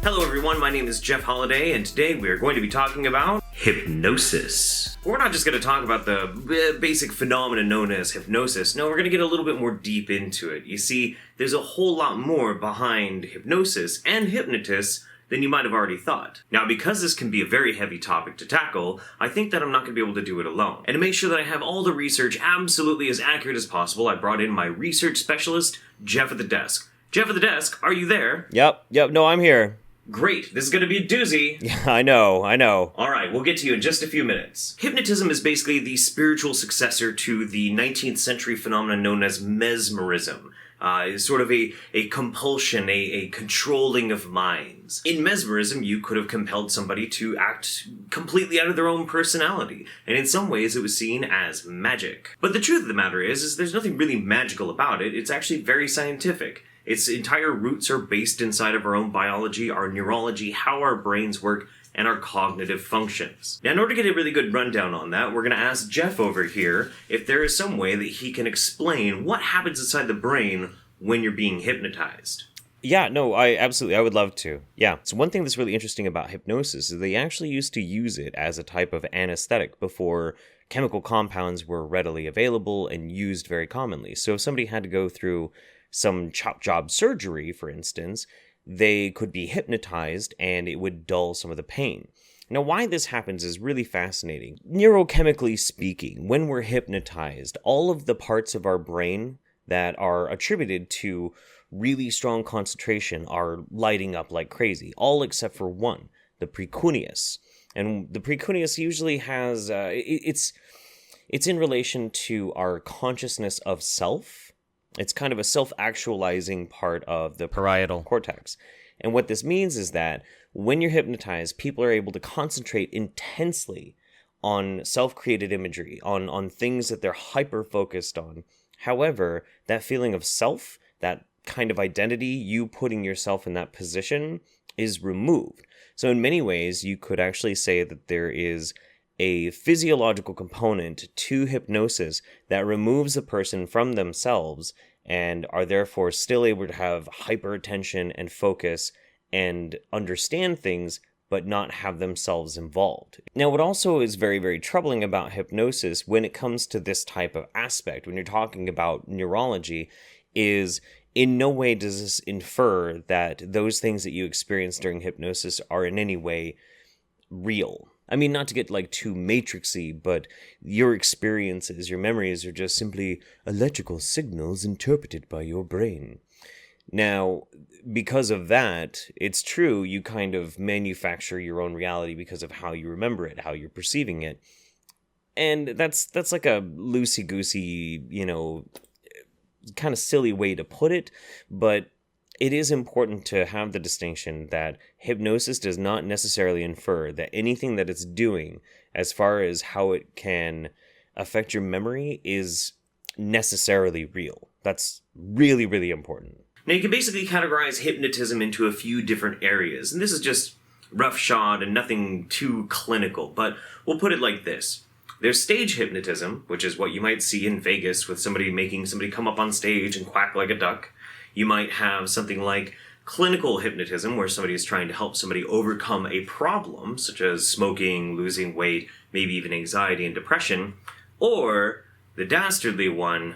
Hello everyone, my name is Jeff Holiday, and today we are going to be talking about hypnosis. We're not just going to talk about the basic phenomenon known as hypnosis. No, we're going to get a little bit more deep into it. You see, there's a whole lot more behind hypnosis and hypnotists than you might have already thought. Now, because this can be a very heavy topic to tackle, I think that I'm not going to be able to do it alone. And to make sure that I have all the research absolutely as accurate as possible, I brought in my research specialist, Jeff at the desk. Jeff at the desk, are you there? Yep, no, I'm here. Great, this is going to be a doozy. Yeah, I know. Alright, we'll get to you in just a few minutes. Hypnotism is basically the spiritual successor to the 19th century phenomenon known as mesmerism. It's sort of a compulsion, a controlling of minds. In mesmerism, you could have compelled somebody to act completely out of their own personality, and in some ways it was seen as magic. But the truth of the matter is there's nothing really magical about it. It's actually very scientific. Its entire roots are based inside of our own biology, our neurology, how our brains work, and our cognitive functions. Now, in order to get a really good rundown on that, we're going to ask Jeff over here if there is some way that he can explain what happens inside the brain when you're being hypnotized. Yeah, no, I would love to. Yeah, so one thing that's really interesting about hypnosis is they actually used to use it as a type of anesthetic before chemical compounds were readily available and used very commonly. So if somebody had to go through some chop job surgery, for instance, they could be hypnotized and it would dull some of the pain. Now, why this happens is really fascinating. Neurochemically speaking, when we're hypnotized, all of the parts of our brain that are attributed to really strong concentration are lighting up like crazy, all except for one, the precuneus. And the precuneus usually has, it's in relation to our consciousness of self. It's kind of a self-actualizing part of the parietal cortex. And what this means is that when you're hypnotized, people are able to concentrate intensely on self-created imagery, on things that they're hyper-focused on. However, that feeling of self, that kind of identity, you putting yourself in that position, is removed. So in many ways, you could actually say that there is a physiological component to hypnosis that removes a person from themselves and are therefore still able to have hyper attention and focus and understand things, but not have themselves involved. Now, what also is very, very troubling about hypnosis when it comes to this type of aspect, when you're talking about neurology, is in no way does this infer that those things that you experience during hypnosis are in any way real. I mean, not to get too matrixy, but your experiences, your memories are just simply electrical signals interpreted by your brain. Now, because of that, it's true, you kind of manufacture your own reality because of how you remember it, how you're perceiving it. And that's like a loosey-goosey, kind of silly way to put it, but it is important to have the distinction that hypnosis does not necessarily infer that anything that it's doing as far as how it can affect your memory is necessarily real. That's really, really important. Now, you can basically categorize hypnotism into a few different areas, and this is just roughshod and nothing too clinical, but we'll put it like this. There's stage hypnotism, which is what you might see in Vegas with somebody making somebody come up on stage and quack like a duck. You might have something like clinical hypnotism, where somebody is trying to help somebody overcome a problem, such as smoking, losing weight, maybe even anxiety and depression. Or the dastardly one,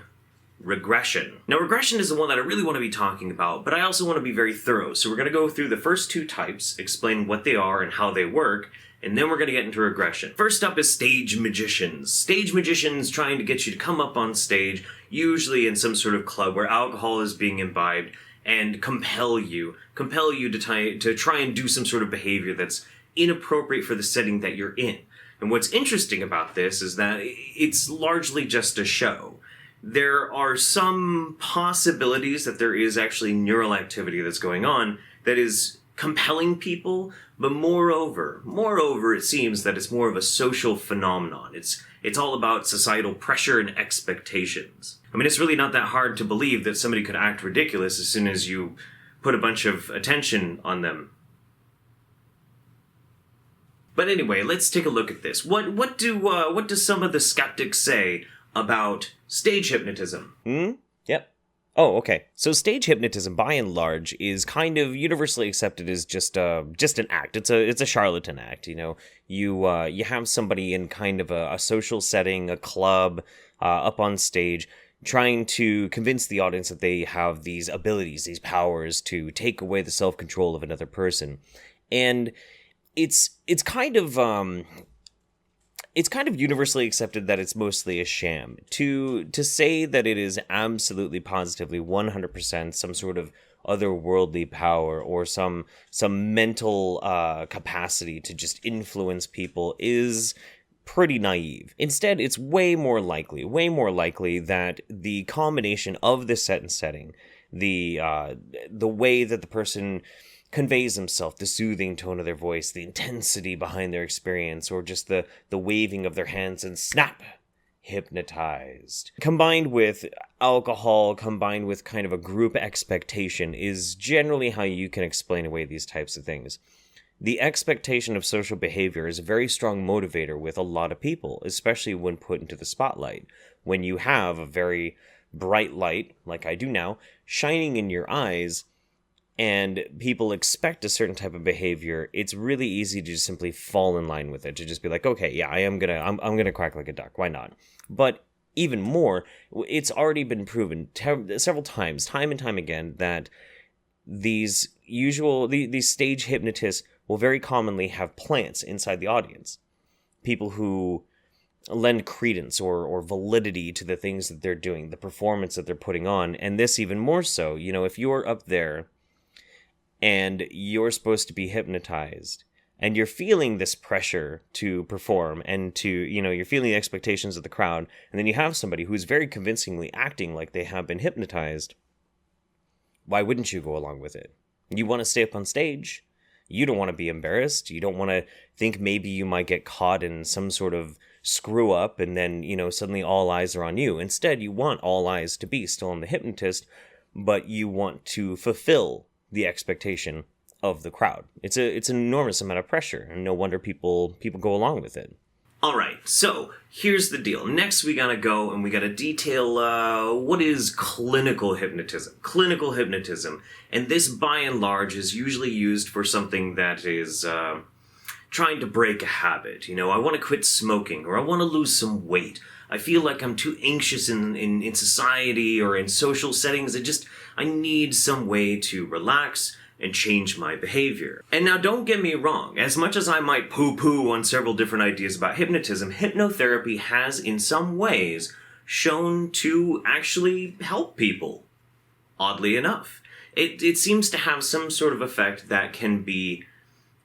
regression. Now, regression is the one that I really want to be talking about, but I also want to be very thorough. So we're going to go through the first two types, explain what they are and how they work, and then we're going to get into regression. First up is stage magicians. Stage magicians trying to get you to come up on stage, usually in some sort of club where alcohol is being imbibed, and compel you to try and do some sort of behavior that's inappropriate for the setting that you're in. And what's interesting about this is that it's largely just a show. There are some possibilities that there is actually neural activity that's going on that is compelling people, but moreover, it seems that it's more of a social phenomenon. It's all about societal pressure and expectations. I mean, it's really not that hard to believe that somebody could act ridiculous as soon as you put a bunch of attention on them. But anyway, let's take a look at this. What do some of the skeptics say about stage hypnotism? Yep. Oh, okay. So stage hypnotism, by and large, is kind of universally accepted as just an act. It's a charlatan act. You know, you have somebody in kind of a social setting, a club, up on stage, trying to convince the audience that they have these abilities, these powers to take away the self-control of another person, and it's kind of universally accepted that it's mostly a sham. To say that it is absolutely positively 100% some sort of otherworldly power or some mental capacity to just influence people is pretty naive. Instead, it's way more likely that the combination of the set and setting, the way that the person conveys himself, the soothing tone of their voice, the intensity behind their experience, or just the waving of their hands and snap, hypnotized. Combined with alcohol, combined with kind of a group expectation is generally how you can explain away these types of things. The expectation of social behavior is a very strong motivator with a lot of people, especially when put into the spotlight. When you have a very bright light, like I do now, shining in your eyes, and people expect a certain type of behavior, it's really easy to just simply fall in line with it, to just be like, okay, yeah, I'm gonna quack like a duck, why not? But even more, it's already been proven several times, time and time again, that these stage hypnotists will very commonly have plants inside the audience. People who lend credence or validity to the things that they're doing, the performance that they're putting on, and this even more so, you know, if you're up there and you're supposed to be hypnotized, and you're feeling this pressure to perform, and to, you know, you're feeling the expectations of the crowd, and then you have somebody who's very convincingly acting like they have been hypnotized, why wouldn't you go along with it? You want to stay up on stage. You don't want to be embarrassed. You don't want to think maybe you might get caught in some sort of screw up, and then, you know, suddenly all eyes are on you. Instead, you want all eyes to be still on the hypnotist, but you want to fulfill the expectation of the crowd. It's an enormous amount of pressure, and no wonder people go along with it. Alright, so here's the deal. Next we gotta go and we gotta detail what is clinical hypnotism. Clinical hypnotism, and this by and large is usually used for something that is trying to break a habit. You know, I want to quit smoking, or I want to lose some weight. I feel like I'm too anxious in society or in social settings. I need some way to relax and change my behavior. And now don't get me wrong, as much as I might poo-poo on several different ideas about hypnotism, hypnotherapy has in some ways shown to actually help people. Oddly enough. It seems to have some sort of effect that can be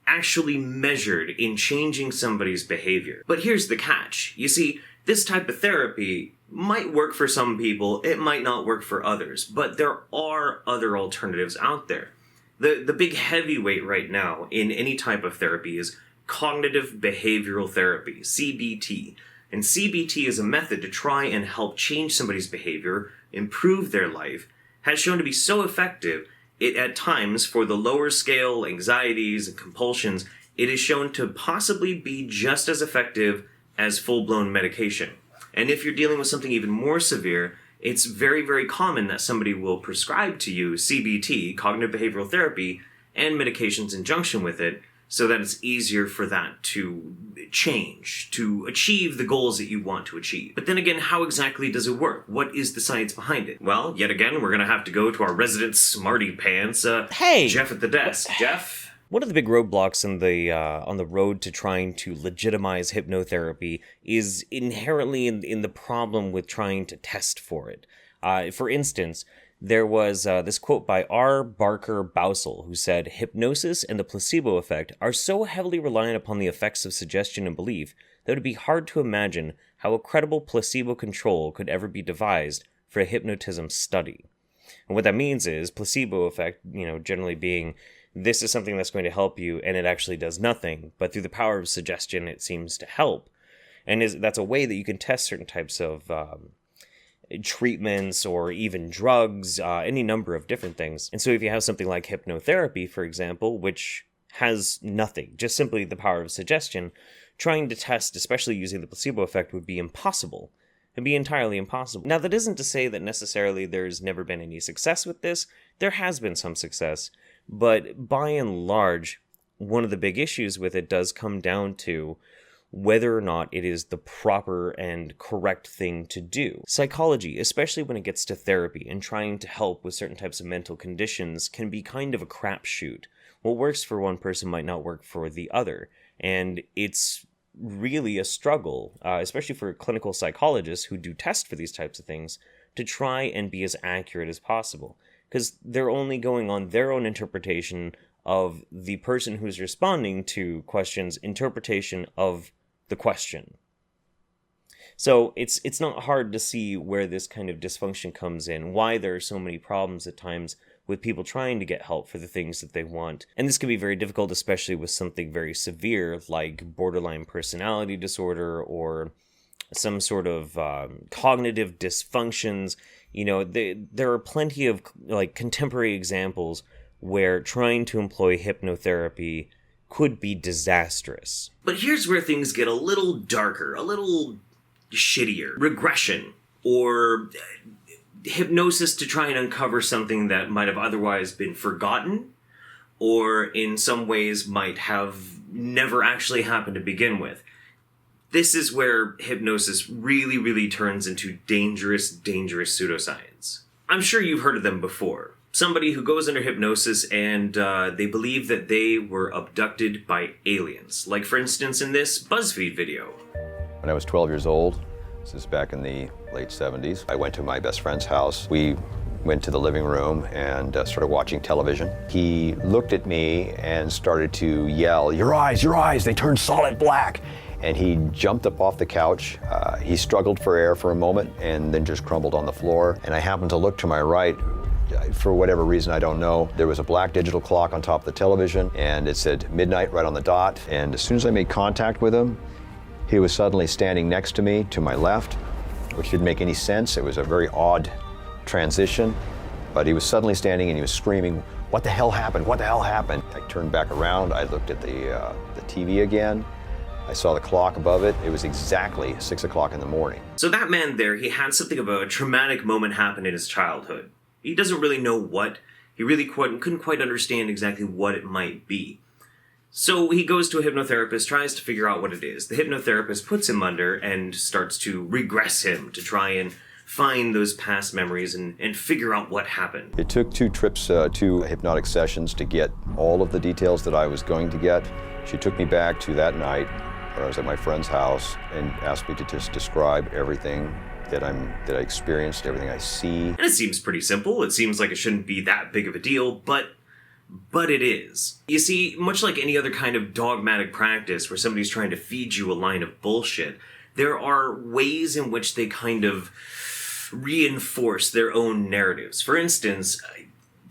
actually measured in changing somebody's behavior. But here's the catch. You see, this type of therapy might work for some people, it might not work for others, but there are other alternatives out there. The big heavyweight right now in any type of therapy is cognitive behavioral therapy, CBT. And CBT is a method to try and help change somebody's behavior, improve their life, has shown to be so effective, it at times, for the lower scale anxieties and compulsions, it is shown to possibly be just as effective as full-blown medication. And if you're dealing with something even more severe, it's very, very common that somebody will prescribe to you CBT, cognitive behavioral therapy, and medications in conjunction with it, so that it's easier for that to change, to achieve the goals that you want to achieve. But then again, how exactly does it work? What is the science behind it? Well, yet again, we're going to have to go to our resident smarty pants, Hey! Jeff at the desk. Jeff? One of the big roadblocks on the road to trying to legitimize hypnotherapy is inherently in the problem with trying to test for it. For instance, there was this quote by R. Barker Bousel, who said, "Hypnosis and the placebo effect are so heavily reliant upon the effects of suggestion and belief that it would be hard to imagine how a credible placebo control could ever be devised for a hypnotism study." And what that means is placebo effect, you know, generally being this is something that's going to help you, and it actually does nothing, but through the power of suggestion, it seems to help. And that's a way that you can test certain types of treatments or even drugs, any number of different things. And so if you have something like hypnotherapy, for example, which has nothing, just simply the power of suggestion, trying to test, especially using the placebo effect, would be impossible. and be entirely impossible. Now, that isn't to say that necessarily there's never been any success with this. There has been some success, but by and large, one of the big issues with it does come down to whether or not it is the proper and correct thing to do. Psychology, especially when it gets to therapy and trying to help with certain types of mental conditions, can be kind of a crapshoot. What works for one person might not work for the other, and it's really a struggle, especially for clinical psychologists who do test for these types of things, to try and be as accurate as possible, because they're only going on their own interpretation of the person who's responding to questions' interpretation of the question. So it's not hard to see where this kind of dysfunction comes in, why there are so many problems at times with people trying to get help for the things that they want. And this can be very difficult, especially with something very severe like borderline personality disorder or some sort of cognitive dysfunctions. You know, there are plenty of like contemporary examples where trying to employ hypnotherapy could be disastrous. But here's where things get a little darker, a little shittier. Regression, or hypnosis to try and uncover something that might have otherwise been forgotten, or in some ways might have never actually happened to begin with. This is where hypnosis really, really turns into dangerous, dangerous pseudoscience. I'm sure you've heard of them before. Somebody who goes under hypnosis and they believe that they were abducted by aliens. Like, for instance, in this BuzzFeed video. When I was 12 years old, this is back in the late 70s, I went to my best friend's house. We went to the living room and started watching television. He looked at me and started to yell, your eyes, they turned solid black. And he jumped up off the couch. He struggled for air for a moment and then just crumbled on the floor. And I happened to look to my right. For whatever reason, I don't know, there was a black digital clock on top of the television, and it said midnight right on the dot. And as soon as I made contact with him, he was suddenly standing next to me, to my left, which didn't make any sense. It was a very odd transition, but he was suddenly standing and he was screaming, what the hell happened? What the hell happened? I turned back around, I looked at the TV again. I saw the clock above it. It was exactly 6 o'clock in the morning. So that man there, he had something of a traumatic moment happen in his childhood. He doesn't really know what. He really couldn't quite understand exactly what it might be. So he goes to a hypnotherapist, tries to figure out what it is. The hypnotherapist puts him under and starts to regress him to try and find those past memories and figure out what happened. It took 2 trips, 2 hypnotic sessions to get all of the details that I was going to get. She took me back to that night where I was at my friend's house and asked me to just describe everything that I experienced, everything I see. And it seems pretty simple. It seems like it shouldn't be that big of a deal, but it is. You see, much like any other kind of dogmatic practice where somebody's trying to feed you a line of bullshit, there are ways in which they kind of reinforce their own narratives. For instance,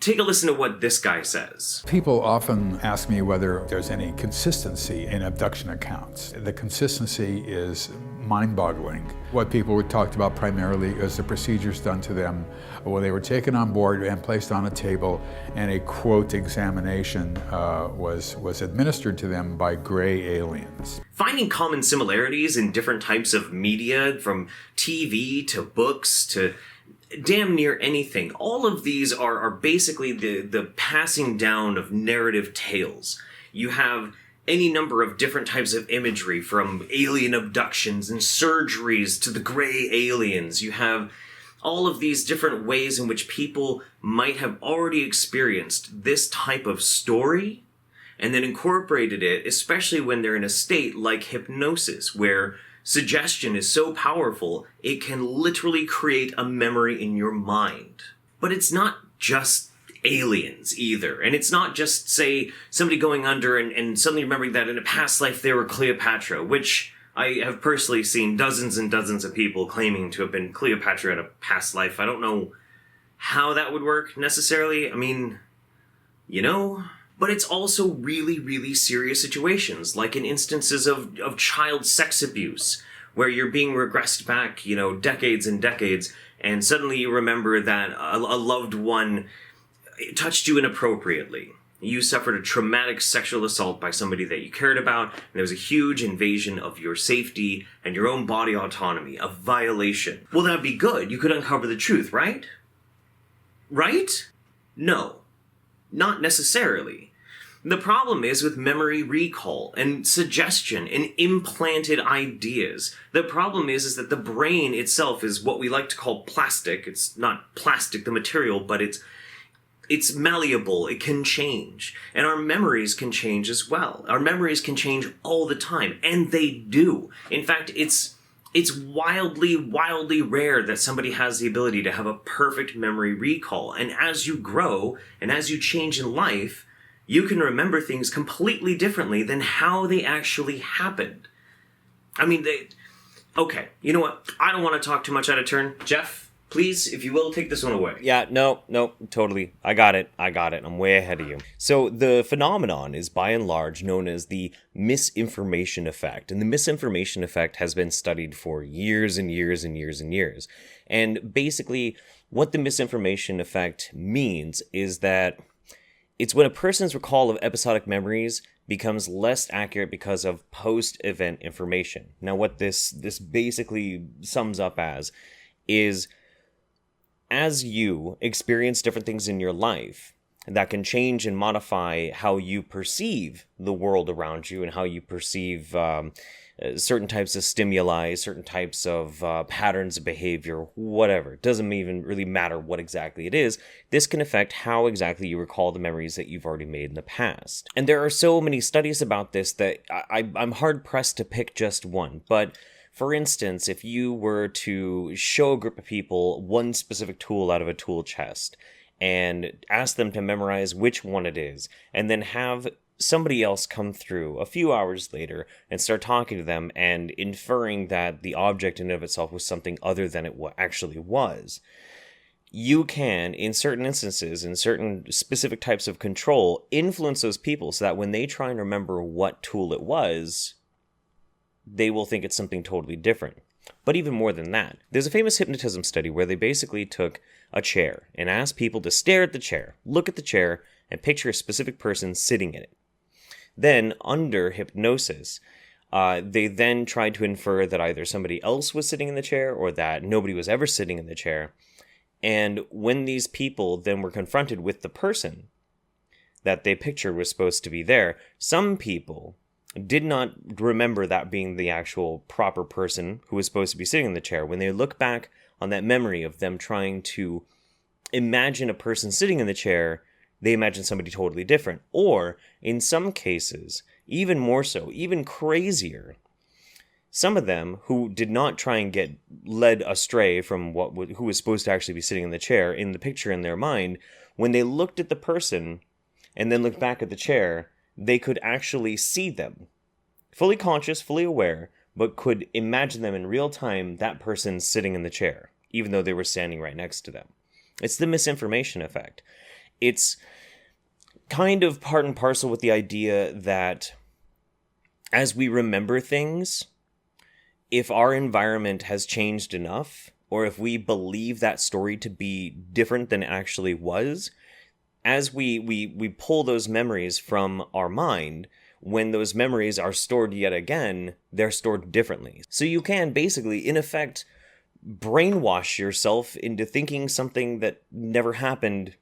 take a listen to what this guy says. People often ask me whether there's any consistency in abduction accounts. The consistency is mind-boggling. What people were talked about primarily is the procedures done to them when they were taken on board and placed on a table, and a quote examination was administered to them by gray aliens. Finding common similarities in different types of media, from TV to books to damn near anything. All of these are basically the passing down of narrative tales. You have any number of different types of imagery, from alien abductions and surgeries to the gray aliens. You have all of these different ways in which people might have already experienced this type of story and then incorporated it, especially when they're in a state like hypnosis, where suggestion is so powerful, it can literally create a memory in your mind. But it's not just aliens either. And it's not just, say, somebody going under and suddenly remembering that in a past life they were Cleopatra, which I have personally seen dozens and dozens of people claiming to have been Cleopatra in a past life. I don't know how that would work necessarily. I mean, you know. But it's also really, really serious situations, like in instances of child sex abuse, where you're being regressed back, decades and decades, and suddenly you remember that a loved one touched you inappropriately. You suffered a traumatic sexual assault by somebody that you cared about, and there was a huge invasion of your safety and your own body autonomy, a violation. Well, that'd be good. You could uncover the truth, right? Right? No. Not necessarily. The problem is with memory recall and suggestion and implanted ideas. The problem is that the brain itself is what we like to call plastic. It's not plastic, the material, but it's malleable, it can change. And our memories can change as well. Our memories can change all the time, and they do. In fact, it's wildly, wildly rare that somebody has the ability to have a perfect memory recall. And as you grow, and as you change in life, you can remember things completely differently than how they actually happened. I mean, okay, you know what? I don't want to talk too much out of turn. Jeff, please, if you will, take this one away. Yeah, no, totally. I got it. I'm way ahead of you. So the phenomenon is by and large known as the misinformation effect. And the misinformation effect has been studied for years and years and years and years. And basically, what the misinformation effect means is that it's when a person's recall of episodic memories becomes less accurate because of post-event information. Now, what this basically sums up as is, as you experience different things in your life that can change and modify how you perceive the world around you and how you perceive certain types of stimuli, certain types of patterns of behavior, whatever. It doesn't even really matter what exactly it is. This can affect how exactly you recall the memories that you've already made in the past. And there are so many studies about this that I'm hard-pressed to pick just one. But for instance, if you were to show a group of people one specific tool out of a tool chest and ask them to memorize which one it is, and then have somebody else come through a few hours later and start talking to them and inferring that the object in and of itself was something other than it actually was, you can, in certain instances, in certain specific types of control, influence those people so that when they try and remember what tool it was, they will think it's something totally different. But even more than that, there's a famous hypnotism study where they basically took a chair and asked people to stare at the chair, look at the chair, and picture a specific person sitting in it. Then, under hypnosis, they then tried to infer that either somebody else was sitting in the chair or that nobody was ever sitting in the chair. And when these people then were confronted with the person that they pictured was supposed to be there, some people did not remember that being the actual proper person who was supposed to be sitting in the chair. When they look back on that memory of them trying to imagine a person sitting in the chair, they imagine somebody totally different. Or, in some cases, even more so, even crazier, some of them who did not try and get led astray from who was supposed to actually be sitting in the chair in the picture in their mind, when they looked at the person and then looked back at the chair, they could actually see them, fully conscious, fully aware, but could imagine them in real time, that person sitting in the chair, even though they were standing right next to them. It's the misinformation effect. It's kind of part and parcel with the idea that as we remember things, if our environment has changed enough, or if we believe that story to be different than it actually was, as we pull those memories from our mind, when those memories are stored yet again, they're stored differently. So you can basically, in effect, brainwash yourself into thinking something that never happened.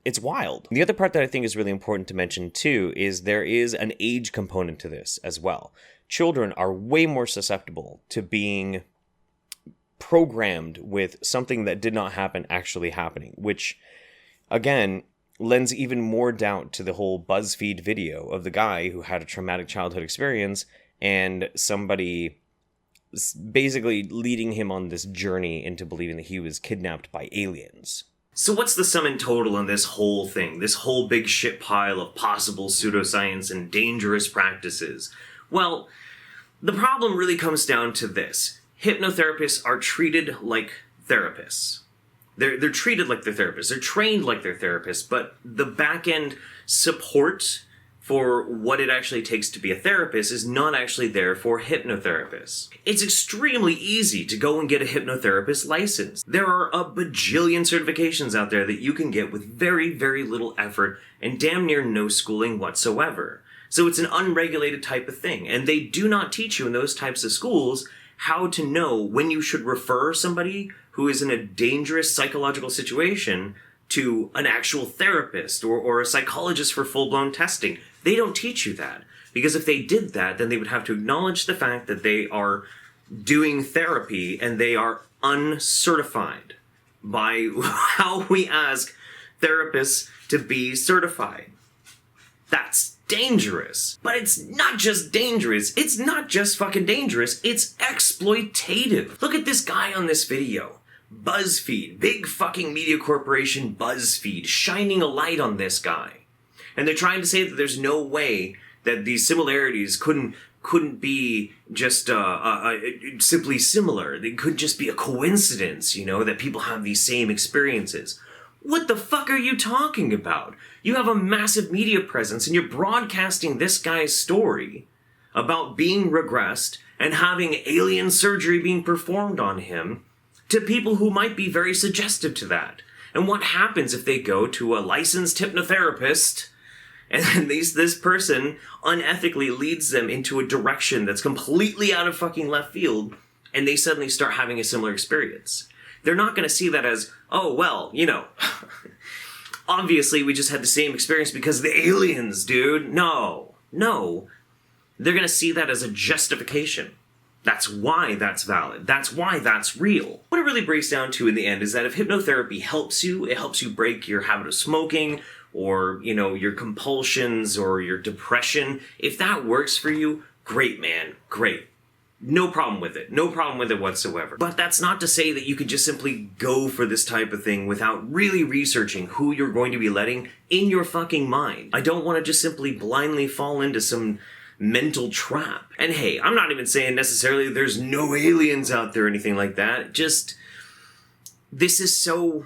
It's wild. The other part that I think is really important to mention too is there is an age component to this as well. Children are way more susceptible to being programmed with something that did not happen actually happening, which, again, lends even more doubt to the whole BuzzFeed video of the guy who had a traumatic childhood experience and somebody basically leading him on this journey into believing that he was kidnapped by aliens. So what's the sum and total in this whole thing, this whole big shit pile of possible pseudoscience and dangerous practices? Well, the problem really comes down to this. Hypnotherapists are treated like therapists. They're treated like they're therapists. They're trained like they're therapists, but the back-end support for what it actually takes to be a therapist is not actually there for hypnotherapists. It's extremely easy to go and get a hypnotherapist license. There are a bajillion certifications out there that you can get with very, very little effort and damn near no schooling whatsoever. So it's an unregulated type of thing, and they do not teach you in those types of schools how to know when you should refer somebody who is in a dangerous psychological situation to an actual therapist or a psychologist for full-blown testing. They don't teach you that. Because if they did that, then they would have to acknowledge the fact that they are doing therapy and they are uncertified by how we ask therapists to be certified. That's dangerous. But it's not just dangerous. It's not just fucking dangerous. It's exploitative. Look at this guy on this video. BuzzFeed, big fucking media corporation BuzzFeed, shining a light on this guy. And they're trying to say that there's no way that these similarities couldn't be just simply similar. They could just be a coincidence, that people have these same experiences. What the fuck are you talking about? You have a massive media presence and you're broadcasting this guy's story about being regressed and having alien surgery being performed on him to people who might be very suggestive to that. And what happens if they go to a licensed hypnotherapist and then this person unethically leads them into a direction that's completely out of fucking left field and they suddenly start having a similar experience? They're not going to see that as, oh, well, obviously we just had the same experience because of the aliens, dude. No. They're going to see that as a justification. That's why that's valid. That's why that's real. What it really breaks down to in the end is that if hypnotherapy helps you, it helps you break your habit of smoking or, your compulsions or your depression. If that works for you, great, man. Great. No problem with it. No problem with it whatsoever. But that's not to say that you can just simply go for this type of thing without really researching who you're going to be letting in your fucking mind. I don't want to just simply blindly fall into some mental trap. And hey, I'm not even saying necessarily there's no aliens out there or anything like that. Just, this is so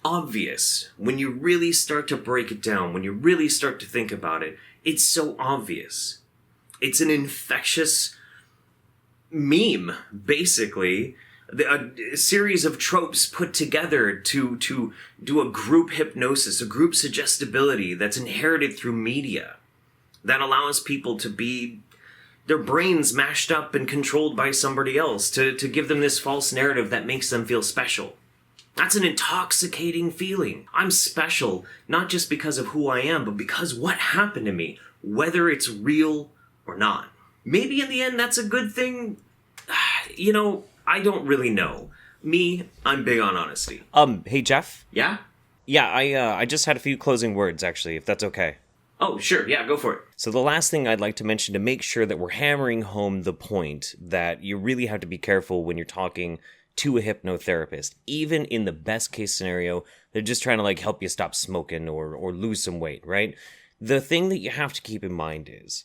obvious. When you really start to break it down, when you really start to think about it, it's so obvious. It's an infectious meme, basically. A series of tropes put together to do a group hypnosis, a group suggestibility that's inherited through media. That allows people to be their brains mashed up and controlled by somebody else, to give them this false narrative that makes them feel special. That's an intoxicating feeling. I'm special, not just because of who I am, but because what happened to me, whether it's real or not. Maybe in the end that's a good thing. I don't really know. Me, I'm big on honesty. Hey Jeff? Yeah? Yeah, I just had a few closing words, actually, if that's okay. Oh, sure. Yeah, go for it. So the last thing I'd like to mention to make sure that we're hammering home the point that you really have to be careful when you're talking to a hypnotherapist. Even in the best case scenario, they're just trying to help you stop smoking or lose some weight, right? The thing that you have to keep in mind is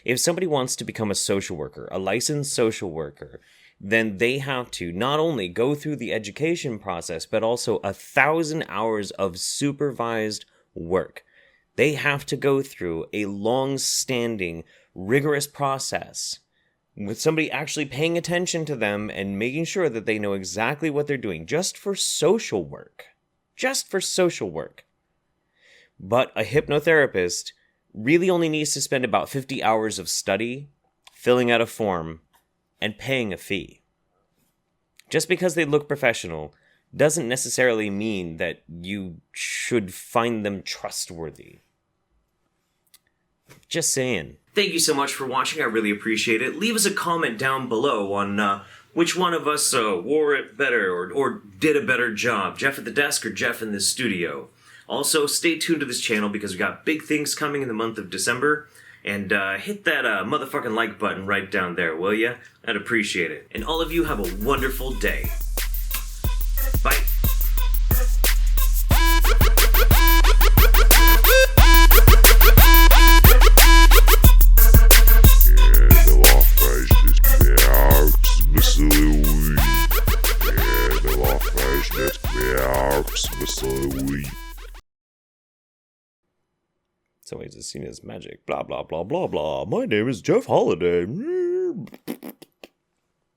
if somebody wants to become a social worker, a licensed social worker, then they have to not only go through the education process, but also 1,000 hours of supervised work. They have to go through a long-standing, rigorous process with somebody actually paying attention to them and making sure that they know exactly what they're doing, just for social work. Just for social work. But a hypnotherapist really only needs to spend about 50 hours of study, filling out a form, and paying a fee. Just because they look professional doesn't necessarily mean that you should find them trustworthy. Just saying. Thank you so much for watching. I really appreciate it. Leave us a comment down below on which one of us wore it better or did a better job. Jeff at the desk or Jeff in the studio. Also, stay tuned to this channel because we got big things coming in the month of December. And hit that motherfucking like button right down there, will ya? I'd appreciate it. And all of you have a wonderful day. Bye. some ways it's seen as magic. Blah, blah, blah, blah, blah. My name is Jeff Holiday.